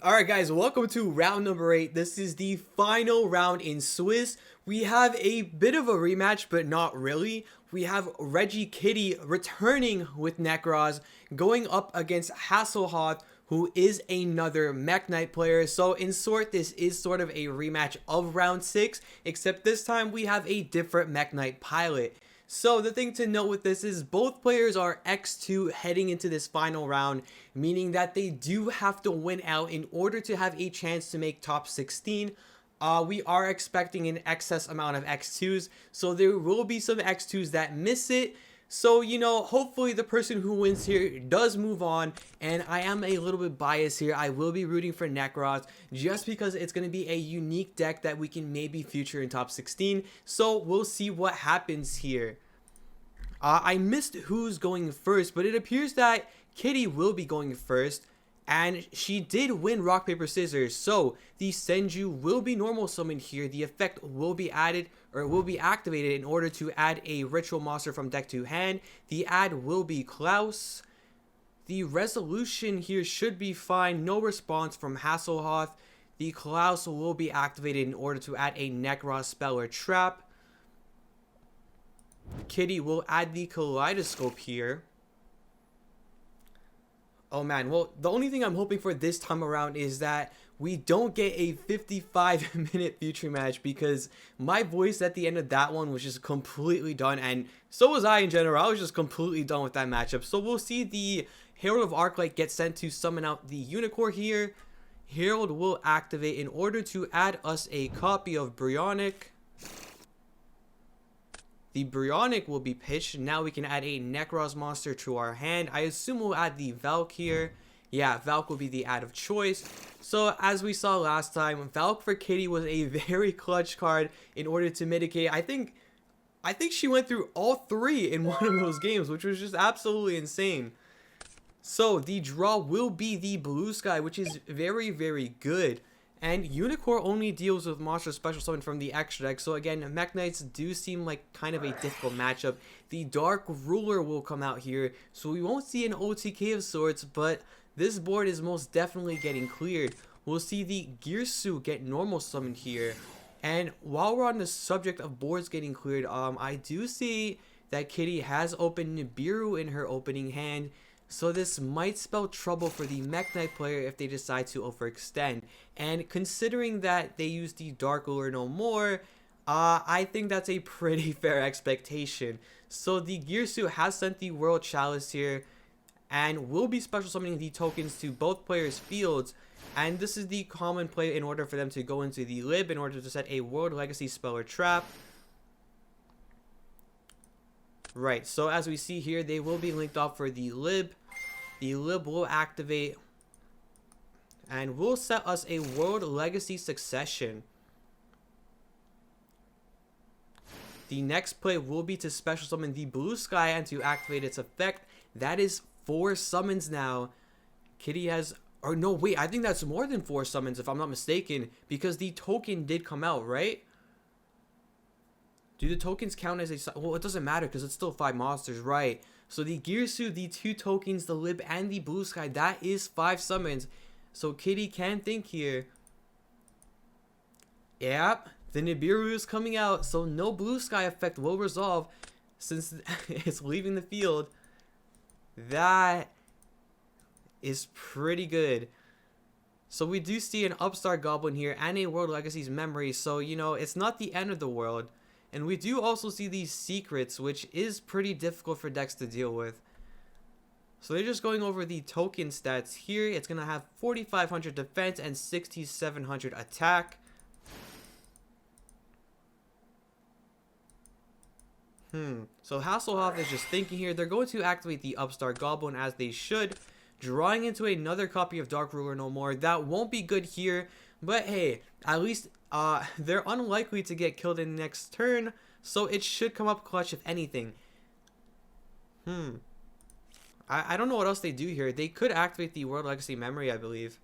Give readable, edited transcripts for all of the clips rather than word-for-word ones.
Alright guys, welcome to round number 8. This is the final round in Swiss. We have a bit of a rematch, but not really. We have RegiKitty returning with Nekroz, going up against Hasselhoff, who is another Mekk-Knight player. So in short, this is sort of a rematch of round 6, except this time we have a different Mekk-Knight pilot. So the thing to note with this is both players are X2 heading into this final round, meaning that they do have to win out in order to have a chance to make top 16. We are expecting an excess amount of X2s, so there will be some X2s that miss it. So, you know, hopefully the person who wins here does move on, and I am a little bit biased here. I will be rooting for Nekroz just because it's going to be a unique deck that we can maybe feature in top 16. So we'll see what happens here. I missed who's going first, but it appears that Kitty will be going first, and she did win rock paper scissors. So the Senju will be normal summoned here. The effect will be added, or will be activated in order to add a ritual monster from deck to hand. The add will be Klaus. The resolution here should be fine. No response from Hasselhoff. The Klaus will be activated in order to add a Nekroz spell or trap. Kitty will add the kaleidoscope here. Oh man, well, the only thing I'm hoping for this time around is that we don't get a 55-minute future match, because my voice at the end of that one was just completely done, and so was I in general. I was just completely done with that matchup. So we'll see the Herald of Arclight get sent to summon out the Unicorn here. Herald will activate in order to add us a copy of Bryonic. The Bryonic will be pitched. Now we can add a Nekroz monster to our hand. I assume we'll add the Valk here. Yeah, Valk will be the add of choice. So as we saw last time, Valk for Kitty was a very clutch card in order to mitigate. I think she went through all 3 in one of those games, which was just absolutely insane. So the draw will be the Blue Sky, which is very, very good. And Unicorn only deals with monster special summon from the extra deck. So again, Mekk-Knights do seem like kind of a difficult matchup. The Dark Ruler will come out here, so we won't see an OTK of sorts, but this board is most definitely getting cleared. We'll see the Girsu get normal summoned here. And while we're on the subject of boards getting cleared, I do see that Kitty has opened Nibiru in her opening hand. So this might spell trouble for the Mekk-Knight player if they decide to overextend. And considering that they use the Dark Ruler no more, I think that's a pretty fair expectation. So the Girsu has sent the World Chalice here, and will be special summoning the tokens to both players' fields. And this is the common play in order for them to go into the Lib in order to set a World Legacy spell or trap. Right, so as we see here, they will be linked off for the Lib. The Lib will activate and will set us a World Legacy Succession. The next play will be to special summon the Blue Sky and to activate its effect. That is 4 summons now. Kitty has, or no, wait, I think that's more than 4 summons if I'm not mistaken, because the token did come out, right? Do the tokens count as a... Well, it doesn't matter because it's still 5 monsters, right? So the Girsu, the 2 tokens, the Lib, and the Blue Sky, that is 5 summons. So Kitty can think here. Yep, the Nibiru is coming out, so no Blue Sky effect will resolve since it's leaving the field. That is pretty good. So we do see an Upstart Goblin here and a World Legacy's Memory, so, you know, it's not the end of the world. And we do also see these secrets, which is pretty difficult for decks to deal with. So they're just going over the token stats here. It's going to have 4,500 defense and 6,700 attack. So Hasselhoff is just thinking here. They're going to activate the Upstart Goblin as they should, drawing into another copy of Dark Ruler no more. That won't be good here, but hey, at least they're unlikely to get killed in the next turn, so it should come up clutch if anything. I don't know what else they do here. They could activate the World Legacy Memory, I believe.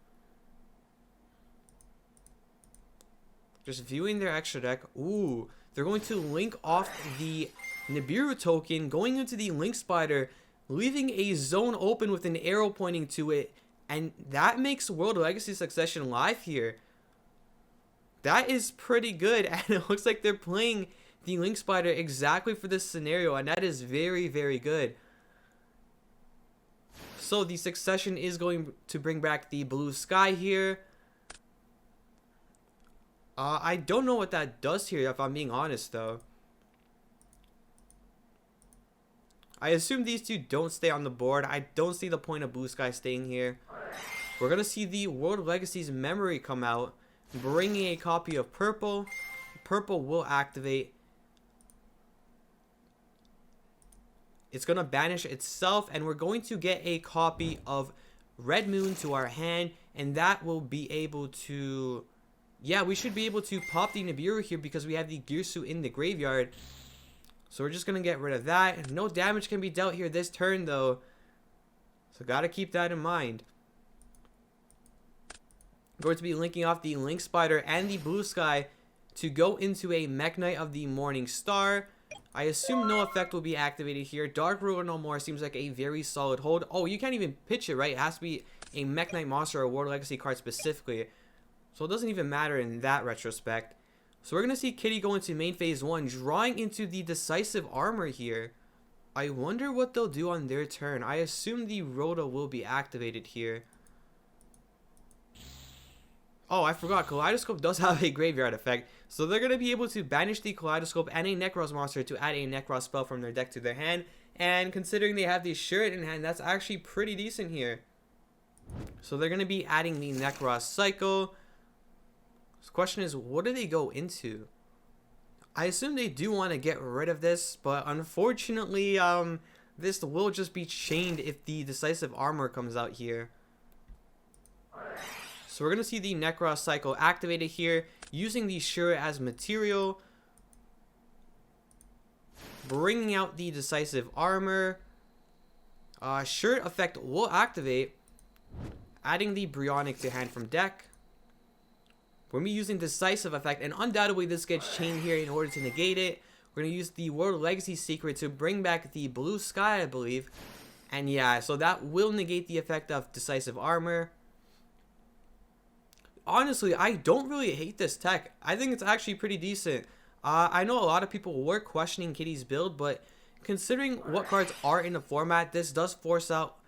Just viewing their extra deck. Ooh, they're going to link off the Nibiru token, going into the Link Spider, leaving a zone open with an arrow pointing to it, And that makes World Legacy Succession live here. That is pretty good. And it looks like they're playing the Link Spider exactly for this scenario. And that is very, very good. So the Succession is going to bring back the Blue Sky here. I don't know what that does here, if I'm being honest, though. I assume these two don't stay on the board. I don't see the point of Blue Sky staying here. We're going to see the World Legacy's memory come out, bringing a copy of Purple. Purple will activate. It's going to banish itself, and we're going to get a copy of Red Moon to our hand, and that will be able to... Yeah, we should be able to pop the Nibiru here because we have the Girsu in the graveyard. So we're just going to get rid of that. No damage can be dealt here this turn, though. So got to keep that in mind. We're going to be linking off the Link Spider and the Blue Sky to go into a Mekk-Knight of the Morning Star. I assume no effect will be activated here. Dark Ruler no more seems like a very solid hold. Oh, you can't even pitch it, right? It has to be a Mekk-Knight monster or World Legacy card specifically. So it doesn't even matter in that retrospect. So we're going to see Kitty go into main phase 1, drawing into the Decisive Armor here. I wonder what they'll do on their turn. I assume the Rhoda will be activated here. Oh, I forgot. Kaleidoscope does have a graveyard effect. So they're going to be able to banish the Kaleidoscope and a Nekroz monster to add a Nekroz spell from their deck to their hand. And considering they have the Shirt in hand, that's actually pretty decent here. So they're going to be adding the Nekroz Cycle. The question is, what do they go into? I assume they do want to get rid of this, but unfortunately, this will just be chained if the Decisive Armor comes out here. So we're going to see the Nekroz Cycle activated here, using the Shirt as material, bringing out the Decisive Armor. Shirt effect will activate, adding the Bryonic to hand from deck. We're going to be using Decisive effect, and undoubtedly this gets chained here in order to negate it. We're going to use the World Legacy Secret to bring back the Blue Sky, I believe. And yeah, so that will negate the effect of Decisive Armor. Honestly, I don't really hate this tech. I think it's actually pretty decent. I know a lot of people were questioning Kitty's build, but considering what cards are in the format, this does force out,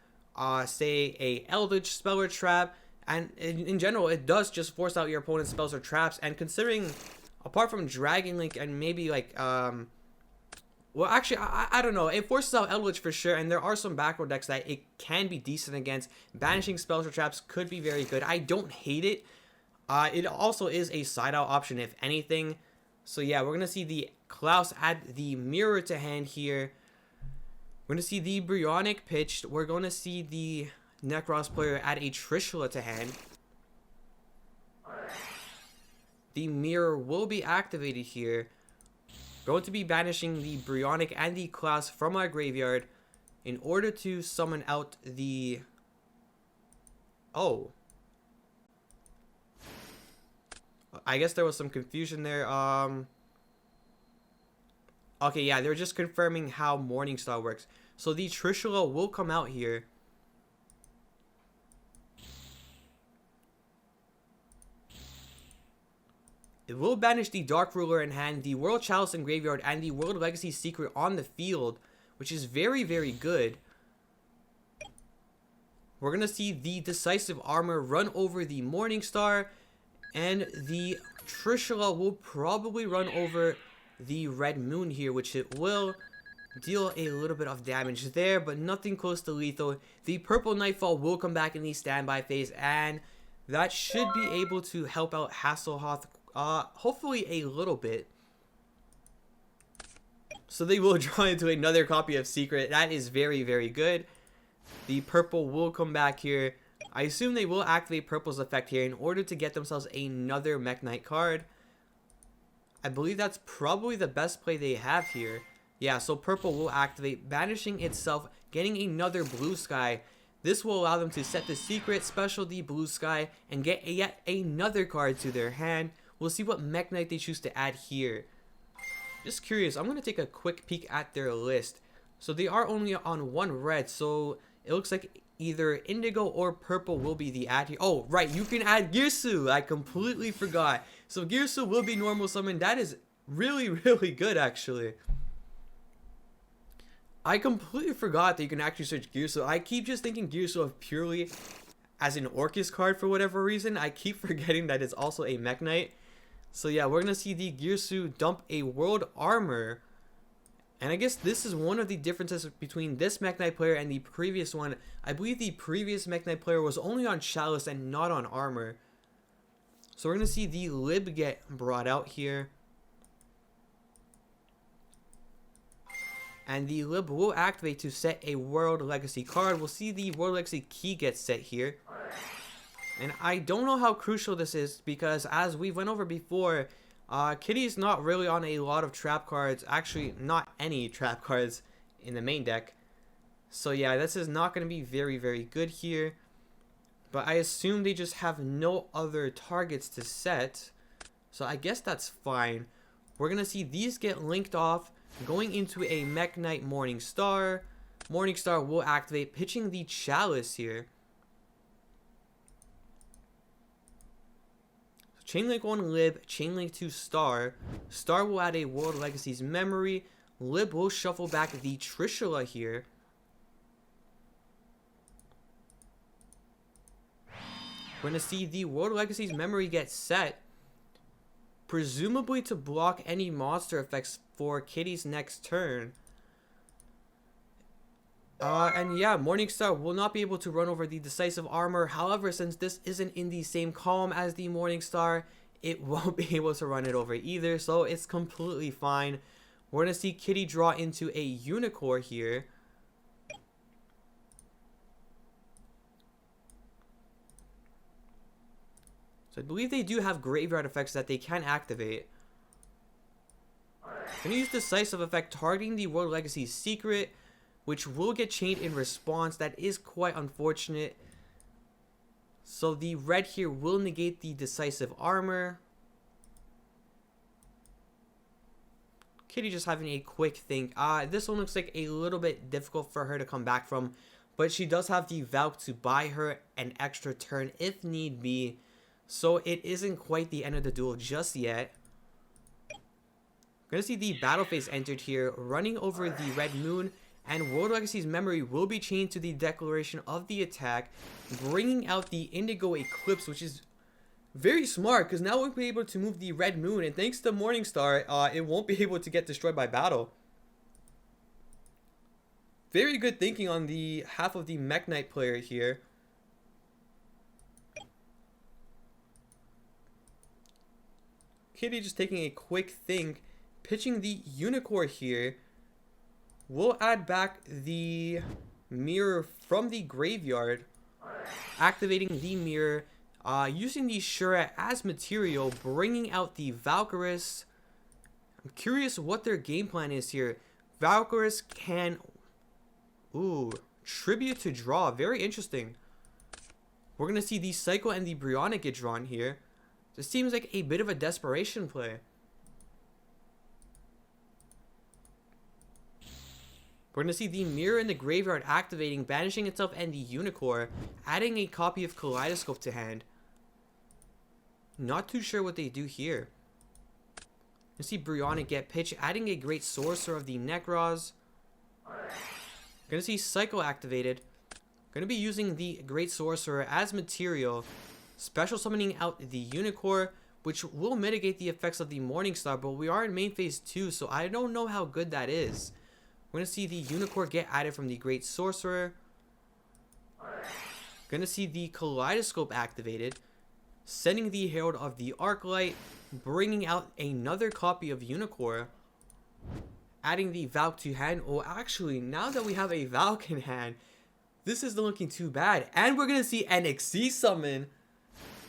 say, a Eldritch Spell or Trap. And in general, it does just force out your opponent's spells or traps. And considering, apart from Dragon Link and maybe like, well, actually, I don't know. It forces out Eldritch for sure. And there are some backrow decks that it can be decent against. Banishing spells or traps could be very good. I don't hate it. It also is a side out option, if anything. So yeah, we're going to see the Klaus add the Mirror to hand here. We're going to see the Bryonic pitched. We're going to see the Nekroz player add a Trishula to hand. The Mirror will be activated here. Going to be banishing the Bryonic and the Klaus from our graveyard in order to summon out the... Oh. I guess there was some confusion there. Okay, yeah, they're just confirming how Morningstar works. So the Trishula will come out here. It will banish the Dark Ruler in hand, the World Chalice in graveyard, and the World Legacy Secret on the field, which is very, very good. We're going to see the Decisive Armor run over the Morningstar, and the Trishula will probably run over the Red Moon here, which it will deal a little bit of damage there, but nothing close to lethal. The Purple Nightfall will come back in the standby phase, and that should be able to help out Hasselhoff, hopefully a little bit. So they will draw into another copy of Secret. That is very, very good. The Purple will come back here. I assume they will activate Purple's effect here in order to get themselves another Mekk-Knight card. I believe that's probably the best play they have here. Yeah, so Purple will activate, banishing itself, getting another Blue Sky. This will allow them to set the Secret, special the Blue Sky, and get yet another card to their hand. We'll see what Mekk-Knight they choose to add here. Just curious, I'm going to take a quick peek at their list. So they are only on one red, so it looks like either indigo or purple will be the add here. Oh, right, you can add Girsu. I completely forgot. So Girsu will be normal summon. That is really, really good, actually. I completely forgot that you can actually search Girsu. I keep just thinking Girsu of purely as an Orcus card for whatever reason. I keep forgetting that it's also a Mekk-Knight. So yeah, we're going to see the Girsu dump a World Armor. And I guess this is one of the differences between this Mekk-Knight player and the previous one. I believe the previous Mekk-Knight player was only on Chalice and not on Armor. So we're going to see the Lib get brought out here. And the Lib will activate to set a World Legacy card. We'll see the World Legacy key get set here. And I don't know how crucial this is because as we went over before, Kitty is not really on a lot of trap cards. Actually, not any trap cards in the main deck. So yeah, this is not going to be very, very good here. But I assume they just have no other targets to set. So I guess that's fine. We're going to see these get linked off. Going into a Mekk-Knight Morningstar. Morningstar will activate, pitching the Chalice here. Chainlink on Lib, Chainlink to Star. Star will add a World Legacy's Memory. Lib will shuffle back the Trishula here. We're going to see the World Legacy's Memory get set. Presumably to block any monster effects for Kitty's next turn. And yeah, Morningstar will not be able to run over the Decisive Armor. However, since this isn't in the same column as the Morningstar, it won't be able to run it over either. So it's completely fine. We're going to see Kitty draw into a Unicorn here. So I believe they do have graveyard effects that they can activate. I'm going to use Decisive Effect targeting the World Legacy Secret, which will get chained in response. That is quite unfortunate. So the red here will negate the Decisive Armor. Kitty just having a quick think. This one looks like a little bit difficult for her to come back from, but she does have the Valk to buy her an extra turn if need be. So it isn't quite the end of the duel just yet. We're going to see the Battle Phase entered here, running over the Red Moon, and World Legacy's Memory will be chained to the declaration of the attack, bringing out the Indigo Eclipse, which is very smart, because now we'll be able to move the Red Moon, and thanks to Morningstar, it won't be able to get destroyed by battle. Very good thinking on the half of the Mekk-Knight player here. Kitty just taking a quick think, pitching the Unicorn here. We'll add back the mirror from the graveyard, activating the mirror, using the Shura as material, bringing out the Valkyris. I'm curious what their game plan is here. Valkyris can, tribute to draw, very interesting. We're going to see the Cycle and the Brionic get drawn here. This seems like a bit of a desperation play. We're going to see the mirror in the graveyard activating, banishing itself and the Unicorn, adding a copy of Kaleidoscope to hand. Not too sure what they do here. You see Brionic get pitched, adding a Great Sorcerer of the Nekroz. Gonna see Cycle activated. Gonna be using the Great Sorcerer as material, special summoning out the Unicorn, which will mitigate the effects of the Morningstar, but we are in main phase 2, so I don't know how good that is. We're going to see the Unicorn get added from the Great Sorcerer. Going to see the Kaleidoscope activated, sending the Herald of the Arclight, bringing out another copy of Unicorn, adding the Valk to hand. Oh, actually, now that we have a Valk in hand, this isn't looking too bad. And we're going to see an Xyz summon.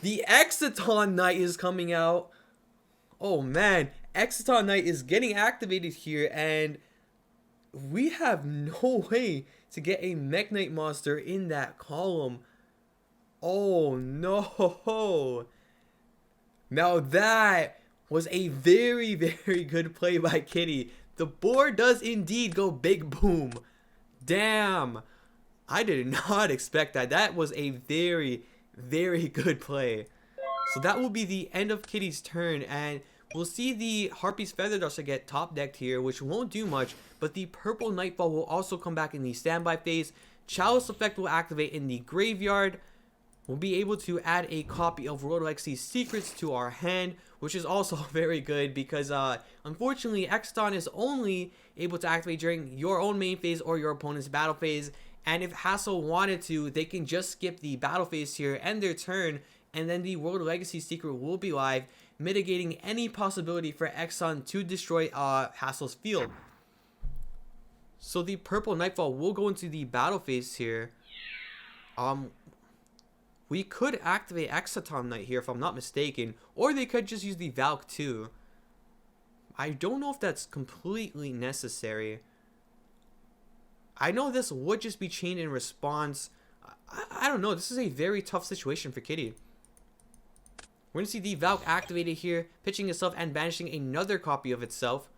The Exciton Knight is coming out. Oh man, Exciton Knight is getting activated here, and we have no way to get a Mekk-Knight monster in that column. Oh no. Now that was a very, very good play by Kitty. The board does indeed go big boom. Damn. I did not expect that. That was a very, very good play. So that will be the end of Kitty's turn, and we'll see the Harpy's Feather Duster get top decked here, which won't do much, but the purple Nightfall will also come back in the standby phase. Chalice effect will activate in the graveyard. We'll be able to add a copy of World Legacy Secrets to our hand, which is also very good because unfortunately Exton is only able to activate during your own main phase or your opponent's battle phase, and if Hassel wanted to, they can just skip the battle phase here, end their turn, and then the World Legacy Secret will be live, mitigating any possibility for Exton to destroy Hassel's field. So the purple Nightfall will go into the battle phase here. We could activate Exaton Knight here if I'm not mistaken, or they could just use the Valk too. I don't know if that's completely necessary. I know this would just be chained in response. I don't know. This is a very tough situation for Kitty. We're going to see the Valk activated here, pitching itself and banishing another copy of itself.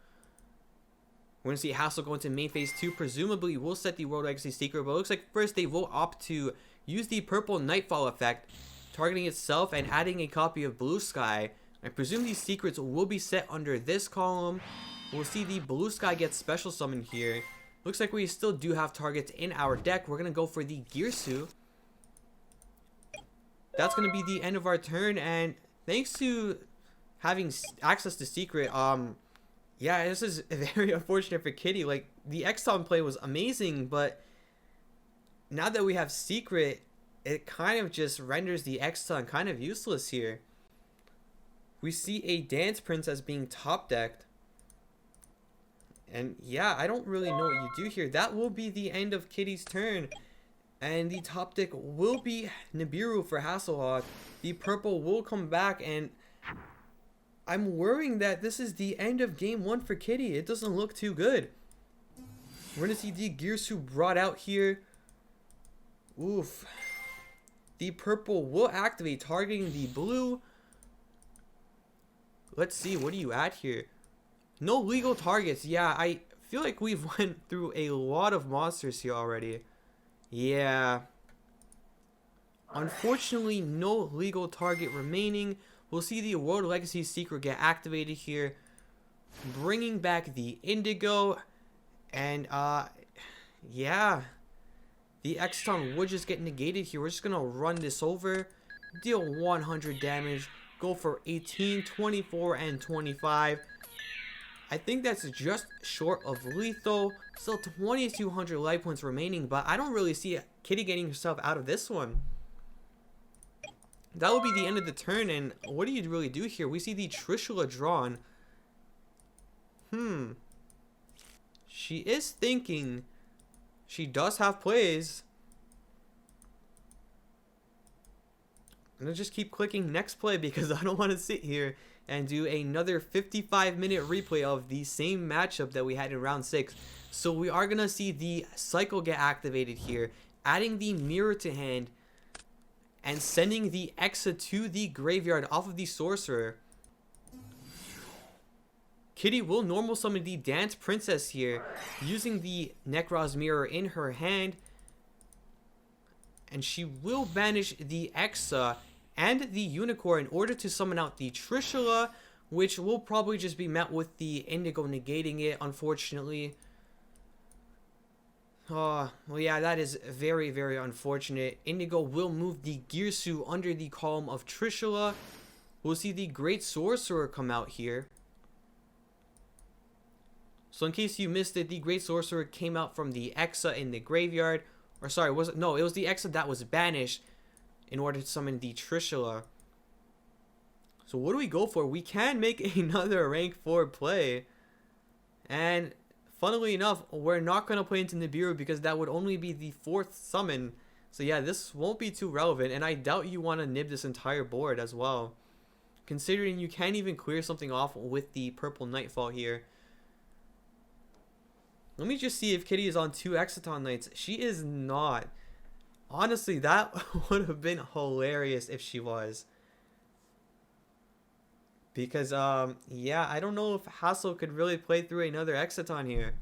We're going to see Hassel go into main phase 2. Presumably, we'll set the World Legacy Secret, but it looks like first they will opt to use the purple Nightfall effect, targeting itself and adding a copy of Blue Sky. I presume these secrets will be set under this column. We'll see the Blue Sky get special summoned here. Looks like we still do have targets in our deck. We're going to go for the Girsu. That's going to be the end of our turn, and thanks to having access to Secret, yeah, this is very unfortunate for Kitty. Like, the Exton play was amazing, but now that we have Secret, it kind of just renders the Exton kind of useless here. We see a Dance Princess being top decked. And yeah, I don't really know what you do here. That will be the end of Kitty's turn. And the top deck will be Nibiru for Hasselhawk. The purple will come back, and I'm worrying that this is the end of game 1 for Kitty. It doesn't look too good. We're going to see the Girsu brought out here. Oof. The purple will activate, targeting the blue. Let's see, what do you add here? No legal targets. Yeah, I feel like we've went through a lot of monsters here already. Yeah. Unfortunately, no legal target remaining. We'll see the World Legacy Secret get activated here, bringing back the Indigo. And, yeah. The Exton would just get negated here. We're just going to run this over, deal 100 damage, go for 18, 24, and 25. I think that's just short of lethal. Still 2,200 life points remaining, but I don't really see Kitty getting herself out of this one. That will be the end of the turn, and what do you really do here? We see the Trishula drawn. She is thinking. She does have plays. I'm gonna just keep clicking next play because I don't want to sit here and do another 55-minute replay of the same matchup that we had in round 6. So we are gonna see the cycle get activated here, adding the mirror to hand and sending the Exa to the graveyard off of the sorcerer. Kitty will normal summon the Dance Princess here, using the Nekroz mirror in her hand. And she will banish the Exa and the Unicorn in order to summon out the Trishula, which will probably just be met with the Indigo negating it, unfortunately. Well, yeah, that is very, very unfortunate. Indigo will move the Girsu under the column of Trishula. We'll see the Great Sorcerer come out here. So in case you missed it, the Great Sorcerer came out from the Exa in the graveyard. Or sorry, was it? No, it was the Exa that was banished in order to summon the Trishula. So what do we go for? We can make another rank 4 play. And funnily enough, we're not going to play into Nibiru because that would only be the 4th summon. So yeah, this won't be too relevant. And I doubt you want to nib this entire board as well, considering you can't even clear something off with the purple Nightfall here. Let me just see if Kitty is on 2 Exaton Knights. She is not. Honestly, that would have been hilarious if she was. Because, yeah, I don't know if Hassel could really play through another Exaton here.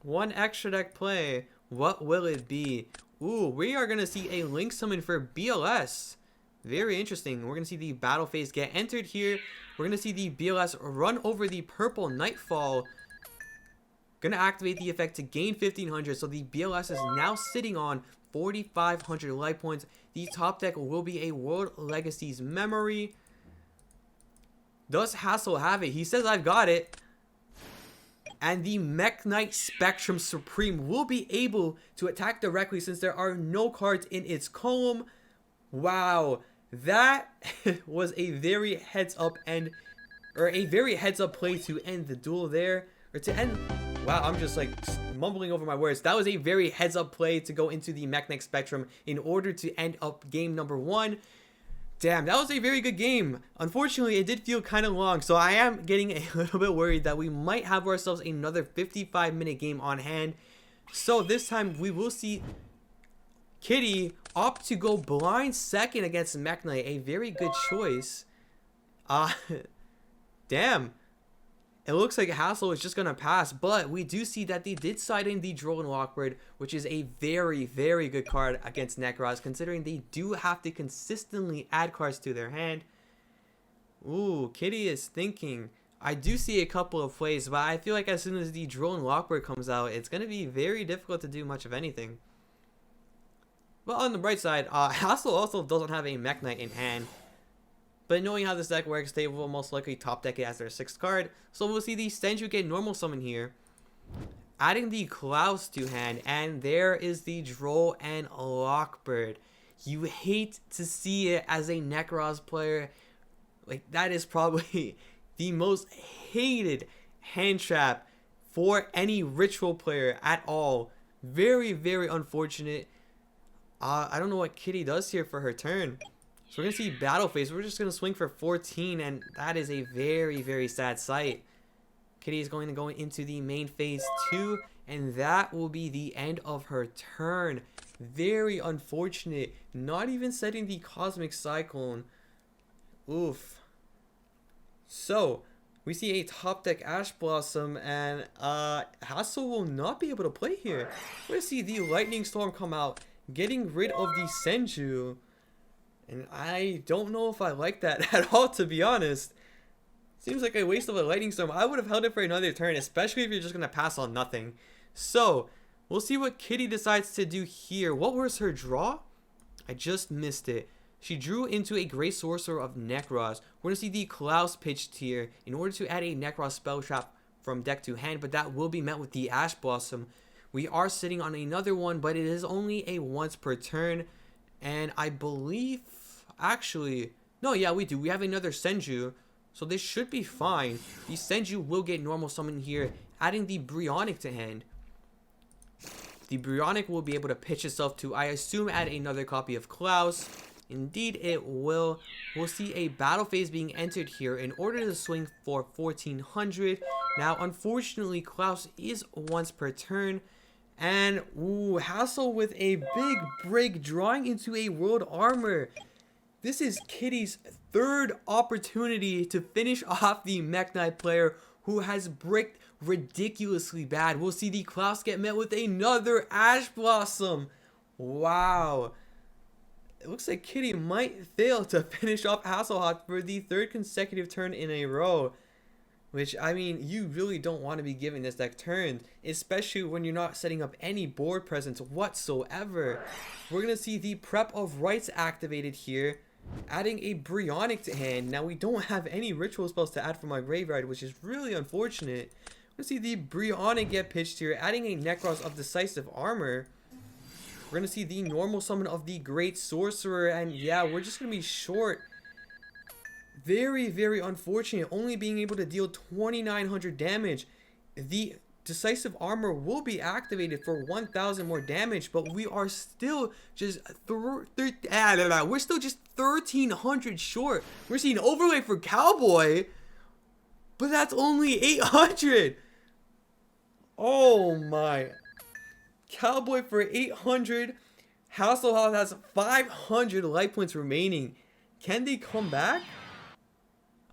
One extra deck play. What will it be? Ooh, we are going to see a Link Summon for BLS. Very interesting. We're going to see the battle phase get entered here. We're going to see the BLS run over the purple Nightfall. Going to activate the effect to gain 1500. So the BLS is now sitting on 4,500 life points. The top deck will be a World Legacies Memory. Does Hassel have it? He says, I've got it. And the Mekk-Knight Spectrum Supreme will be able to attack directly since there are no cards in its column. Wow. That was a very heads up play to end the duel there. Or to end... Wow, I'm just like mumbling over my words. That was a very heads up play to go into the Mekk-Knight Spectrum in order to end up game number 1. Damn, that was a very good game. Unfortunately, it did feel kind of long, so I am getting a little bit worried that we might have ourselves another 55-minute game on hand. So this time, we will see Kitty opt to go blind second against Mekk-Knight. A very good choice. Damn. It looks like Hassel is just going to pass, but we do see that they did side in the Droll Lockbird, which is a very, very good card against Nekroz, considering they do have to consistently add cards to their hand. Ooh, Kitty is thinking. I do see a couple of plays, but I feel like as soon as the Droll Lockbird comes out, it's going to be very difficult to do much of anything. But on the bright side, Hassel also doesn't have a Mekk-Knight in hand. But knowing how this deck works, they will most likely top deck it as their 6th card. So we'll see the Senju get normal summon here. Adding the Klaus to hand. And there is the Droll and Lockbird. You hate to see it as a Nekroz player. Like, that is probably the most hated hand trap for any Ritual player at all. Very, very unfortunate. I don't know what Kitty does here for her turn. So we're going to see battle phase. We're just going to swing for 14, and that is a very, very sad sight. Kitty is going to go into the main phase 2, and that will be the end of her turn. Very unfortunate. Not even setting the Cosmic Cyclone. Oof. So, we see a top deck Ash Blossom, and Hassel will not be able to play here. We're going to see the Lightning Storm come out, getting rid of the Senju. And I don't know if I like that at all, to be honest. Seems like a waste of a Lightning Storm. I would have held it for another turn, especially if you're just going to pass on nothing. So, we'll see what Kitty decides to do here. What was her draw? I just missed it. She drew into a Great Sorcerer of Nekroz. We're going to see the Klaus pitched here in order to add a Nekroz spell trap from deck to hand, but that will be met with the Ash Blossom. We are sitting on another one, but it is only a once per turn. And I believe, actually, no, yeah, we do. We have another Senju, so this should be fine. The Senju will get normal summon here, adding the Bryonic to hand. The Bryonic will be able to pitch itself to, I assume, add another copy of Klaus. Indeed, it will. We'll see a battle phase being entered here in order to swing for 1400. Now, unfortunately, Klaus is once per turn. And, ooh, Hassel with a big break, drawing into a World Armor. This is Kitty's 3rd opportunity to finish off the Mekk-Knight player who has bricked ridiculously bad. We'll see the Klaus get met with another Ash Blossom. Wow. It looks like Kitty might fail to finish off Hasselhoff for the 3rd consecutive turn in a row. Which, I mean, you really don't want to be giving this deck turns, especially when you're not setting up any board presence whatsoever. We're going to see the Prep of Rites activated here, adding a Bryonic to hand. Now, we don't have any ritual spells to add from my graveyard, which is really unfortunate. We're going to see the Bryonic get pitched here, adding a Nekroz of Decisive Armor. We're going to see the normal summon of the Great Sorcerer, and yeah, we're just going to be short. Very, very unfortunate, only being able to deal 2,900 damage. The Decisive Armor will be activated for 1,000 more damage, but we are still just we're still just 1,300 short. We're seeing overlay for Cowboy, but that's only 800. Oh my. Cowboy for 800. Hasselhoff has 500 life points remaining. Can they come back?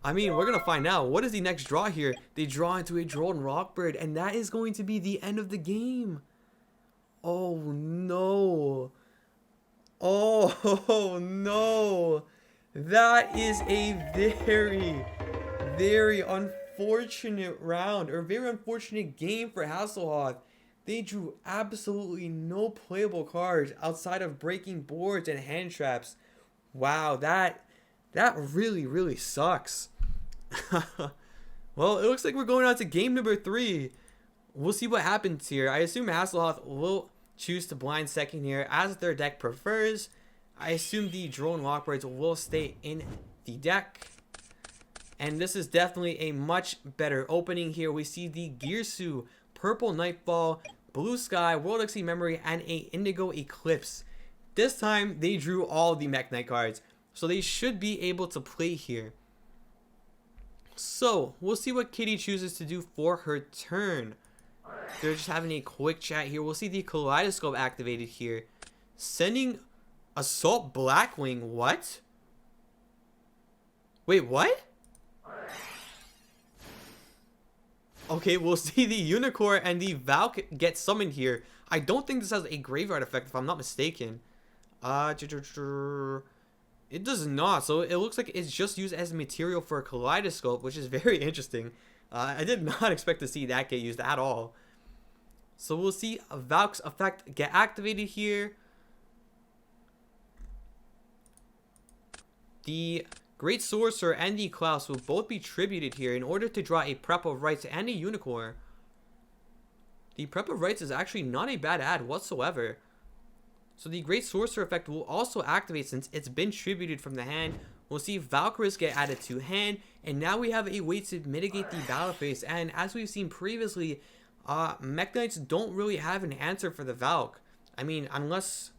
I mean, we're going to find out. What is the next draw here? They draw into a Drone Rockbird, and that is going to be the end of the game. Oh, no. Oh, no. That is a very, very unfortunate round, or very unfortunate game for Hasselhoff. They drew absolutely no playable cards outside of breaking boards and hand traps. Wow, that really, really sucks. Well, it looks like we're going on to game number 3. We'll see what happens here. I assume Hasselhoff will choose to blind second here as their deck prefers. I assume the Drone Lockbirds will stay in the deck. And this is definitely a much better opening here. We see the Girsu, Purple Nightfall, Blue Sky, World XP Memory, and a Indigo Eclipse. This time, they drew all the Mekk-Knight cards. So they should be able to play here. So, we'll see what Kitty chooses to do for her turn. They're just having a quick chat here. We'll see the Kaleidoscope activated here. Sending Assault Blackwing. What? Wait, what? Okay, we'll see the Unicorn and the Valk get summoned here. I don't think this has a graveyard effect if I'm not mistaken. It does not, so it looks like it's just used as material for a Kaleidoscope, which is very interesting. I did not expect to see that get used at all. So we'll see Valk's effect get activated here. The Great Sorcerer and the Klaus will both be tributed here in order to draw a Prep of Rights and a Unicorn. The Prep of Rights is actually not a bad add whatsoever. So the Great Sorcerer effect will also activate since it's been tributed from the hand. We'll see Valkyries get added to hand, and now we have a way to mitigate the battle phase. And as we've seen previously, Mekk-Knights don't really have an answer for the Valk. I mean, unless...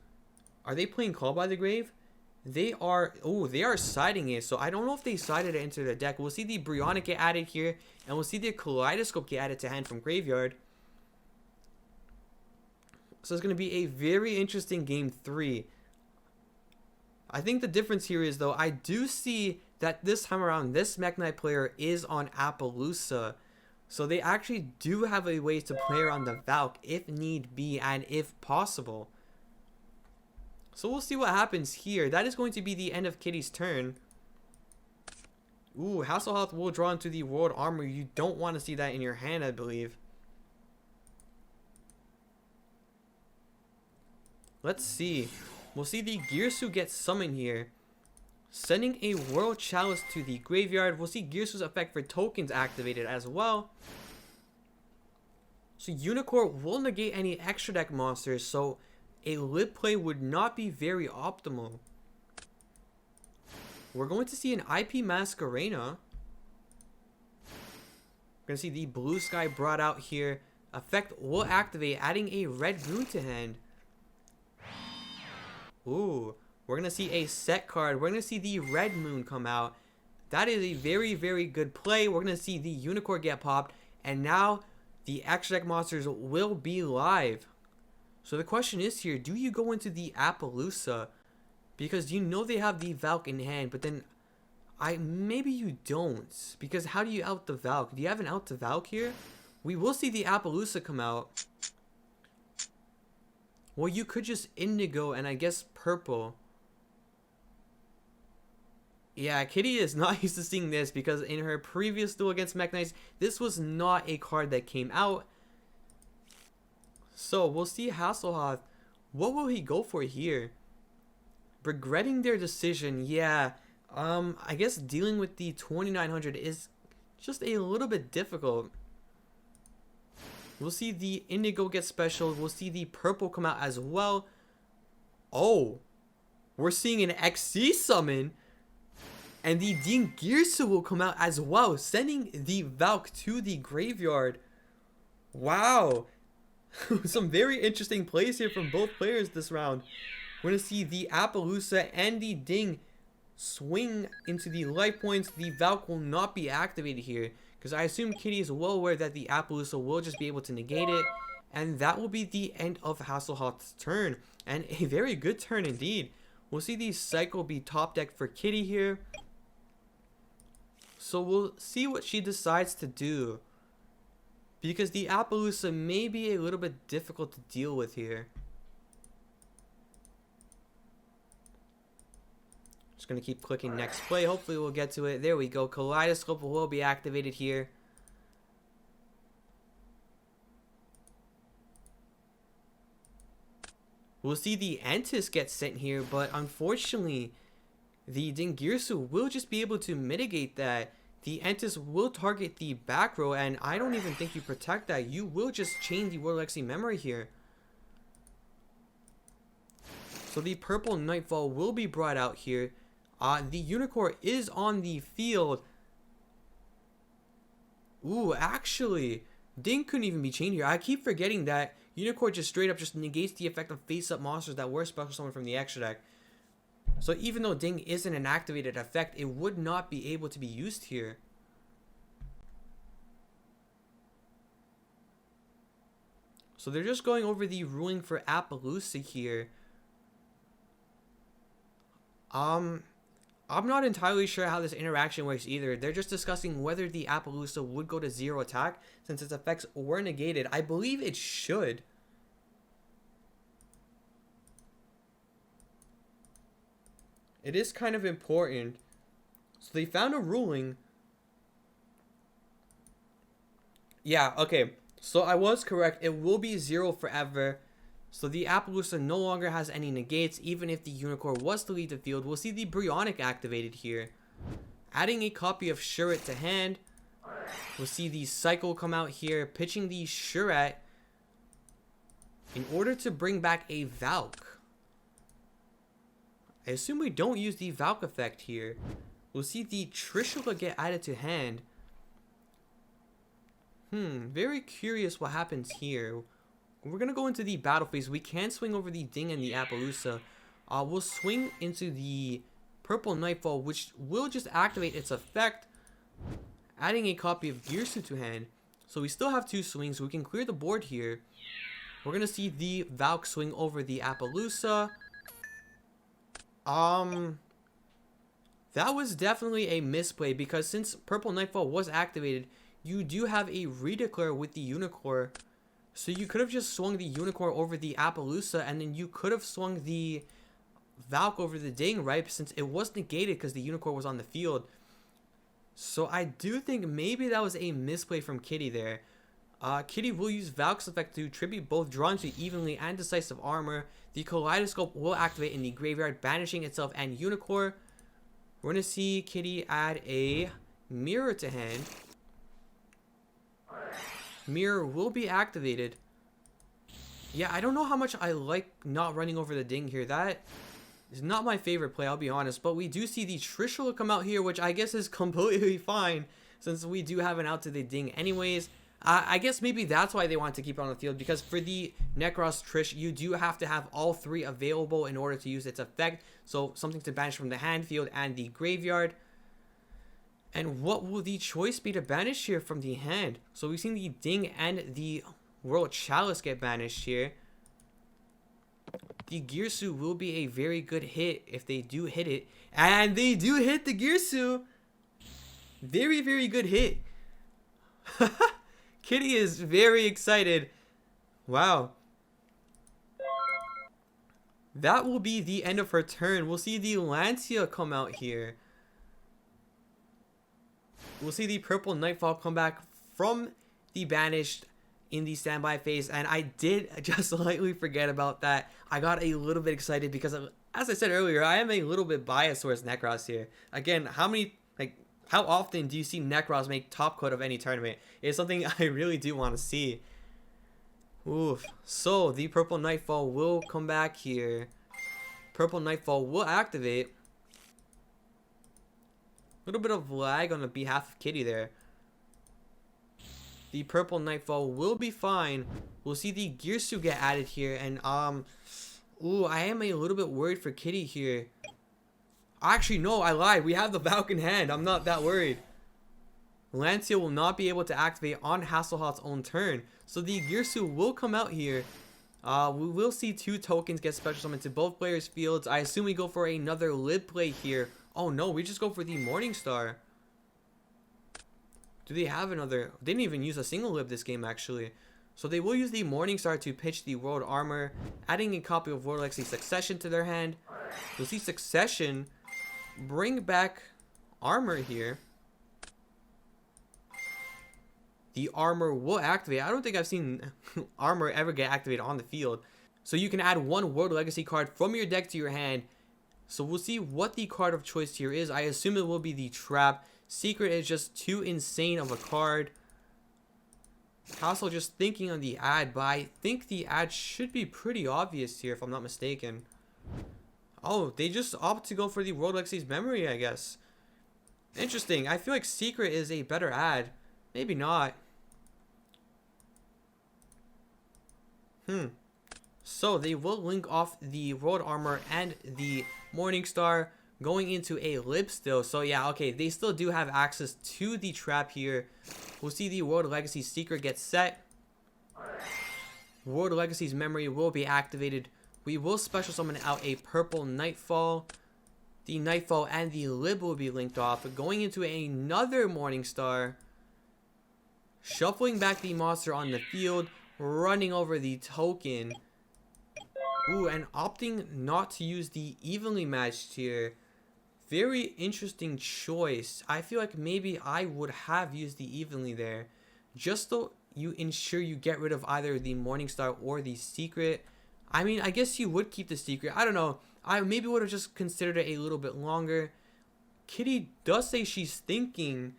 Are they playing Call by the Grave? They are... Oh, they are siding it, so I don't know if they sided it into the deck. We'll see the Bryonic get added here, and we'll see the Kaleidoscope get added to hand from Graveyard. So it's going to be a very interesting game 3. I think the difference here is, though, I do see that this time around, this Mekk-Knight player is on Appaloosa. So they actually do have a way to play around the Valk if need be and if possible. So we'll see what happens here. That is going to be the end of Kitty's turn. Ooh, Hasselhoff will draw into the World Armor. You don't want to see that in your hand, I believe. Let's see. We'll see the Girsu get summoned here. Sending a World Chalice to the graveyard. We'll see Girsu's effect for tokens activated as well. So Unicorn will negate any extra deck monsters, so a lip play would not be very optimal. We're going to see an IP Masquerena. We're going to see the Blue Sky brought out here. Effect will activate, adding a red moon to hand. Ooh, we're going to see a set card. We're going to see the Red Moon come out. That is a very, very good play. We're going to see the Unicorn get popped. And now the extra deck monsters will be live. So the question is here, do you go into the Appaloosa? Because you know they have the Valk in hand, but then maybe you don't. Because how do you out the Valk? Do you have an out to Valk here? We will see the Appaloosa come out. Well, you could just Indigo and I guess Purple. Yeah, Kitty is not used to seeing this because in her previous duel against Mekk-Knights, this was not a card that came out. So, we'll see Hasselhoff. What will he go for here? Regretting their decision, yeah. I guess dealing with the 2900 is just a little bit difficult. We'll see the Indigo get special. We'll see the Purple come out as well. Oh, we're seeing an XC summon. And the Dean Girsu will come out as well, sending the Valk to the graveyard. Wow. Some very interesting plays here from both players this round. We're going to see the Appaloosa and the Ding swing into the life points. The Valk will not be activated here, because I assume Kitty is well aware that the Appaloosa will just be able to negate it. And that will be the end of Hasselhoff's turn. And a very good turn indeed. We'll see the Cycle be top decked for Kitty here. So we'll see what she decides to do, because the Appaloosa may be a little bit difficult to deal with here. Just going to keep clicking next play. Hopefully we'll get to it. There we go. Kaleidoscope will be activated here. We'll see the Antis get sent here, but unfortunately, the Dingirsu will just be able to mitigate that. The Antis will target the back row, and I don't even think you protect that. You will just chain the Warlexi memory here. So the purple Nightfall will be brought out here. The Unicorn is on the field. Ooh, actually, Ding couldn't even be chained here. I keep forgetting that Unicorn just straight up just negates the effect of face-up monsters that were special summoned from the extra deck. So even though Ding isn't an activated effect, it would not be able to be used here. So they're just going over the ruling for Appaloosa here. I'm not entirely sure how this interaction works either. They're just discussing whether the Appaloosa would go to 0 attack since its effects were negated. I believe it should. It is kind of important. So they found a ruling. Yeah, okay. So I was correct. It will be 0 forever. So the Appaloosa no longer has any negates, even if the Unicorn was to leave the field. We'll see the Bryonic activated here. Adding a copy of Shuret to hand. We'll see the Cycle come out here, pitching the Shuret in order to bring back a Valk. I assume we don't use the Valk effect here. We'll see the Trishula get added to hand. Very curious what happens here. We're going to go into the battle phase. We can swing over the Ding and the Appaloosa. We'll swing into the Purple Nightfall, which will just activate its effect, adding a copy of Girsu to hand. So we still have 2 swings. We can clear the board here. We're going to see the Valk swing over the Appaloosa. That was definitely a misplay, because since Purple Nightfall was activated, you do have a Redeclare with the Unicorn. So you could have just swung the Unicorn over the Appaloosa, and then you could have swung the Valk over the Ding, right? Since it was negated because the Unicorn was on the field. So I do think maybe that was a misplay from Kitty there. Kitty will use Valk's effect to tribute both Drawn to Evenly and Decisive Armor. The Kaleidoscope will activate in the graveyard, banishing itself and Unicorn. We're going to see Kitty add a Mirror to hand. Mirror will be activated. Yeah, I don't know how much I like not running over the Ding here. That is not my favorite play, I'll be honest. But we do see the Trishula come out here, which I guess is completely fine, since we do have an out to the Ding anyways. I guess maybe that's why they want to keep it on the field, because for the Nekroz Trish, you do have to have all 3 available in order to use its effect. So something to banish from the hand, field, and the graveyard. And what will the choice be to banish here from the hand? So we've seen the Ding and the World Chalice get banished here. The Girsu will be a very good hit if they do hit it. And they do hit the Girsu. Very, very good hit. Kitty is very excited. Wow. That will be the end of her turn. We'll see the Lancia come out here. We'll see the Purple Nightfall come back from the banished in the standby phase. And I did just slightly forget about that. I got a little bit excited because, as I said earlier, I am a little bit biased towards Nekroz here. Again, how often do you see Nekroz make top cut of any tournament? It's something I really do want to see. Oof. So the Purple Nightfall will come back here. Purple Nightfall will activate. A little bit of lag on the behalf of Kitty there. The Purple Nightfall will be fine. We'll see the Girsu get added here. And, ooh, I am a little bit worried for Kitty here. Actually, no, I lied. We have the Valk in hand. I'm not that worried. Lancia will not be able to activate on Hasselhoff's own turn. So the Girsu will come out here. We will see 2 tokens get special summoned to both players' fields. I assume we go for another lid play here. Oh no, we just go for the Morningstar. Do they have another? They didn't even use a single lib this game, actually. So they will use the Morningstar to pitch the World Armor, adding a copy of World Legacy Succession to their hand. You'll see Succession bring back Armor here. The Armor will activate. I don't think I've seen Armor ever get activated on the field. So you can add one World Legacy card from your deck to your hand. So we'll see what the card of choice here is. I assume it will be the Trap. Secret is just too insane of a card. Also just thinking on the ad, but I think the ad should be pretty obvious here if I'm not mistaken. Oh, they just opt to go for the World Legacy's Memory, I guess. Interesting. I feel like Secret is a better ad. Maybe not. So they will link off the World Armor and the Morningstar, going into a lib still. So yeah, okay, they still do have access to the Trap here. We'll see the World Legacy Secret get set. World Legacy's Memory will be activated. We will special summon out a purple Nightfall. The Nightfall and the lib will be linked off, going into another Morningstar. Shuffling back the monster on the field, running over the token. Ooh, and opting not to use the evenly matched here. Very interesting choice. I feel like maybe I would have used the evenly there, just so you ensure you get rid of either the Morningstar or the Secret. I mean, I guess you would keep the Secret. I don't know. I maybe would have just considered it a little bit longer. Kitty does say she's thinking,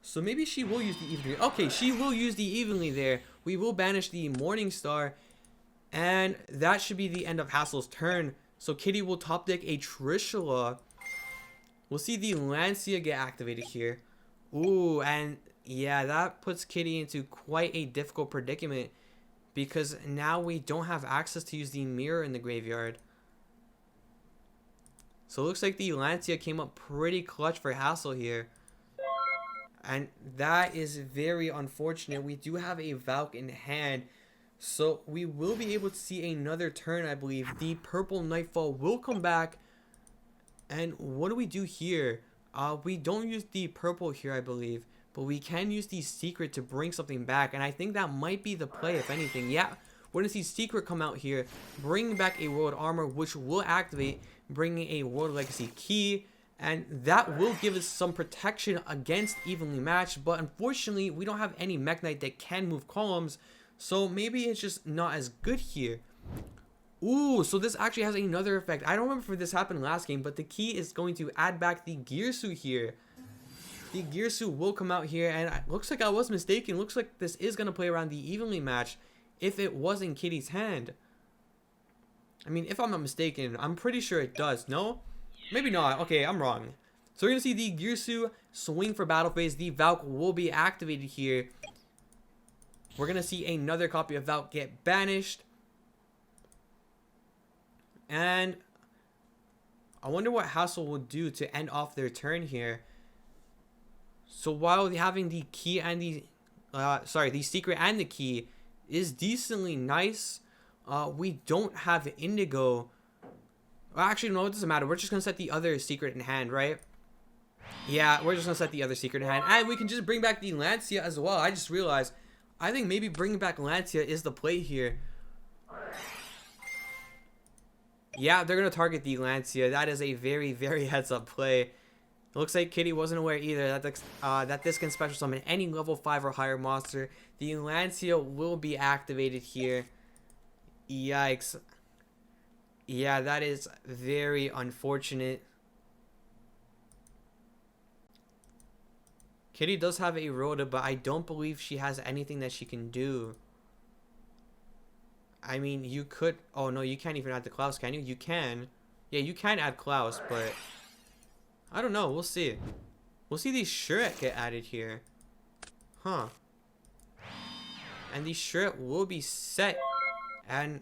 so maybe she will use the evenly. Okay, she will use the evenly there. We will banish the Morningstar, and that should be the end of Hassle's turn. So Kitty will top deck a Trishula. We'll see the Lancia get activated here. Ooh, and yeah, that puts Kitty into quite a difficult predicament, because now we don't have access to use the Mirror in the graveyard. So it looks like the Lancia came up pretty clutch for Hassle here. And that is very unfortunate. We do have a Valk in hand, so we will be able to see another turn, I believe. The purple Nightfall will come back. And what do we do here? We don't use the purple here, I believe, but we can use the Secret to bring something back, and I think that might be the play, if anything. Yeah, we're going to see Secret come out here, bring back a World Armor, which will activate, bringing a World Legacy Key, and that will give us some protection against evenly matched, but unfortunately, we don't have any Mekk-Knight that can move columns, so maybe it's just not as good here. Ooh, so this actually has another effect. I don't remember if this happened last game, but the key is going to add back the Gearsu here. The Gearsu will come out here, and it looks like I was mistaken. Looks like this is going to play around the evenly match if it was in Kitty's hand. I mean, if I'm not mistaken, I'm pretty sure it does. No? Maybe not. Okay, I'm wrong. So we're going to see the Gearsu swing for battle phase. The Valk will be activated here. We're going to see another copy of Valk get banished. And I wonder what Hassle will do to end off their turn here. So while having the key and the Secret and the key is decently nice, we don't have Indigo. Well, actually, no, it doesn't matter. We're just gonna set the other Secret in hand, right? Yeah, we're just gonna set the other Secret in hand, and we can just bring back the Lancia as well. I just realized, I think maybe bringing back Lancia is the play here. Yeah, they're going to target the Lancia. That is a very, very heads-up play. It looks like Kitty wasn't aware either that this can special summon any level 5 or higher monster. The Lancia will be activated here. Yikes. Yeah, that is very unfortunate. Kitty does have a Rhoda, but I don't believe she has anything that she can do. I mean, you could... Oh, no, you can't even add the Klaus, can you? You can. Yeah, you can add Klaus, but... I don't know. We'll see. We'll see these Shret get added here. Huh. And these Shret will be set. And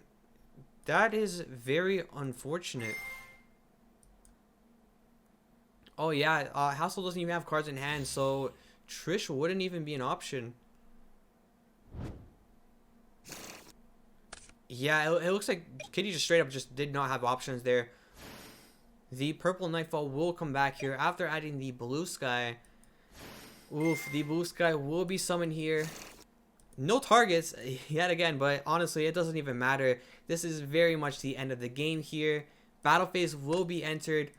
that is very unfortunate. Oh, yeah. Hassle doesn't even have cards in hand, so Trish wouldn't even be an option. Yeah, it looks like Kitty just straight up just did not have options there. The purple Nightfall will come back here after adding the blue sky. Oof, the blue sky will be summoned here. No targets yet again, but honestly, it doesn't even matter. This is very much the end of the game here. Battle phase will be entered.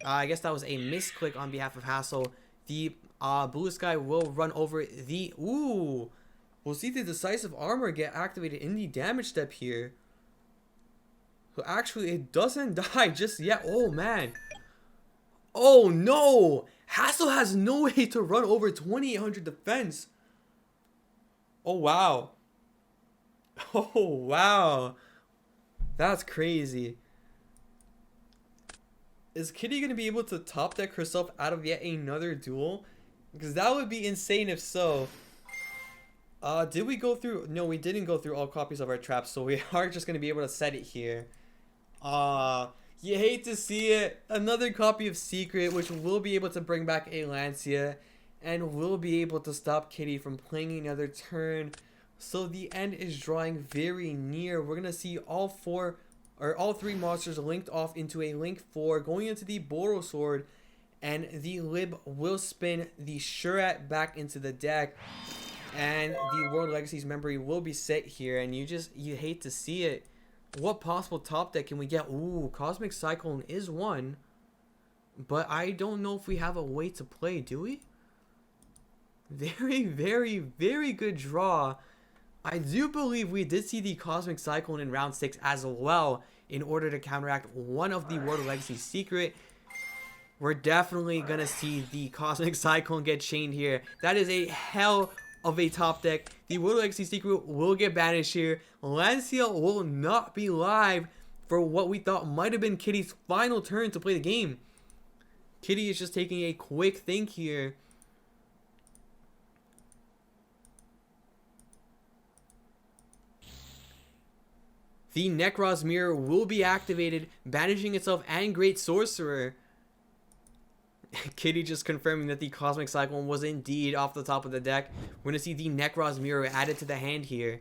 I guess that was a misclick on behalf of Hassel. The blue sky will run over the... Ooh! We'll see the decisive armor get activated in the damage step here. So actually, it doesn't die just yet. Oh, man. Oh, no! Hassel has no way to run over 2800 defense. Oh, wow. Oh, wow. That's crazy. Is Kitty going to be able to top deck herself out of yet another duel? Because that would be insane if so. Did we go through... No, we didn't go through all copies of our traps, so we are just going to be able to set it here. You hate to see it. Another copy of Secret, which will be able to bring back a Lancia. And will be able to stop Kitty from playing another turn. So the end is drawing very near. We're going to see all three monsters linked off into a link 4, going into the Boro Sword, and the Lib will spin the Shuret back into the deck, and the World Legacy's memory will be set here, and you hate to see it. What possible top deck can we get? Ooh, Cosmic Cyclone is one, but I don't know if we have a way to play, do we? Very, very, very good draw. I do believe we did see the Cosmic Cyclone in round 6 as well in order to counteract one of the World Legacy Secret. We're definitely going to see the Cosmic Cyclone get chained here. That is a hell of a top deck. The World Legacy Secret will get banished here. Lancia will not be live for what we thought might have been Kitty's final turn to play the game. Kitty is just taking a quick think here. The Nekroz Mirror will be activated, banishing itself and Great Sorcerer. Kitty just confirming that the Cosmic Cyclone was indeed off the top of the deck. We're going to see the Nekroz Mirror added to the hand here.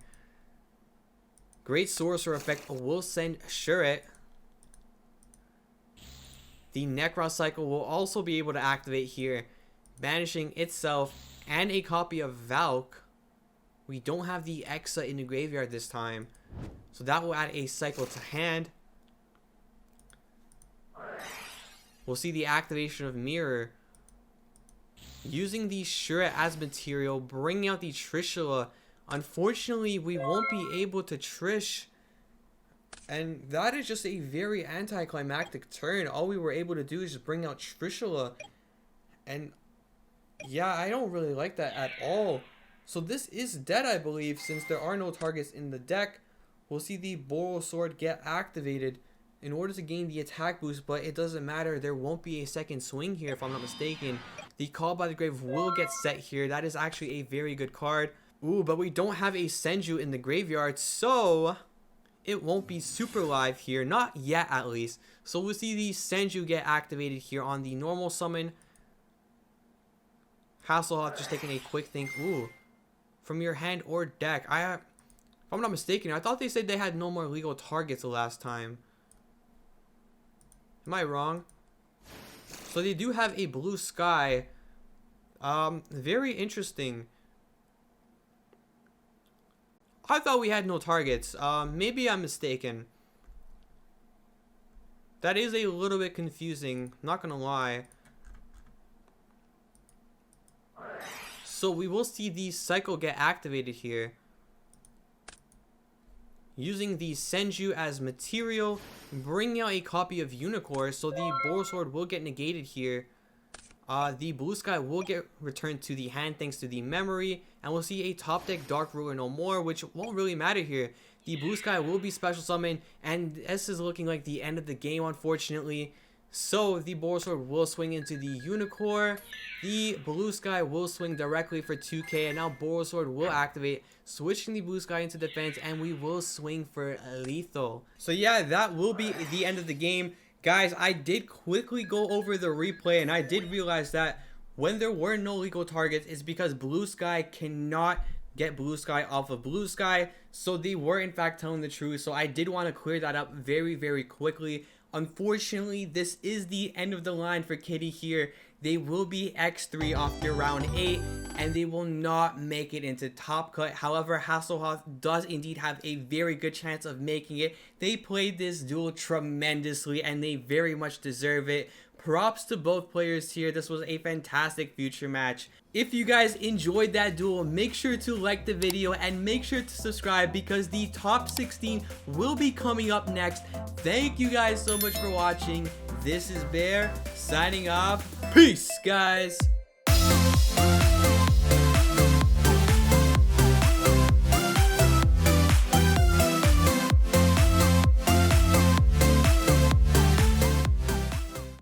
Great Sorcerer effect will send Shuret. The Nekroz Cycle will also be able to activate here, banishing itself and a copy of Valk. We don't have the Exa in the graveyard this time, so that will add a cycle to hand. We'll see the activation of Mirror. Using the Shuret as material, bringing out the Trishula. Unfortunately, we won't be able to Trish. And that is just a very anticlimactic turn. All we were able to do is just bring out Trishula. And yeah, I don't really like that at all. So this is dead, I believe, since there are no targets in the deck. We'll see the Boro Sword get activated in order to gain the attack boost, but it doesn't matter. There won't be a second swing here if I'm not mistaken. The Call by the Grave will get set here. That is actually a very good card. Ooh, but we don't have a Senju in the graveyard, so it won't be super live here. Not yet, at least. So we'll see the Senju get activated here on the normal summon. Hasselhoff just taking a quick think. Ooh, from your hand or deck. If I'm not mistaken, I thought they said they had no more legal targets the last time. Am I wrong? So they do have a blue sky. Very interesting. I thought we had no targets. Maybe I'm mistaken. That is a little bit confusing, not gonna lie. So we will see the cycle get activated here. Using the Senju as material, bringing out a copy of Unicorn, so the Boro Sword will get negated here. The blue sky will get returned to the hand thanks to the memory, and we'll see a top deck Dark Ruler no more, which won't really matter here. The blue sky will be special summoned, and this is looking like the end of the game, unfortunately. So the Boro Sword will swing into the Unicorn. The blue sky will swing directly for 2k, and now Boro Sword will activate, switching the blue sky into defense, and we will swing for lethal. So yeah, that will be the end of the game. Guys, I did quickly go over the replay, and I did realize that when there were no legal targets, it's because blue sky cannot get blue sky off of blue sky. So they were in fact telling the truth. So I did want to clear that up very, very quickly. Unfortunately, this is the end of the line for Kitty here. they will be X3 off your round 8, and they will not make it into top cut. However, Hasselhoff does indeed have a very good chance of making it. They played this duel tremendously, and they very much deserve it. Props to both players here. This was a fantastic future match. If you guys enjoyed that duel, make sure to like the video and make sure to subscribe, because the top 16 will be coming up next. Thank you guys so much for watching. This is Bear signing off. Peace, guys.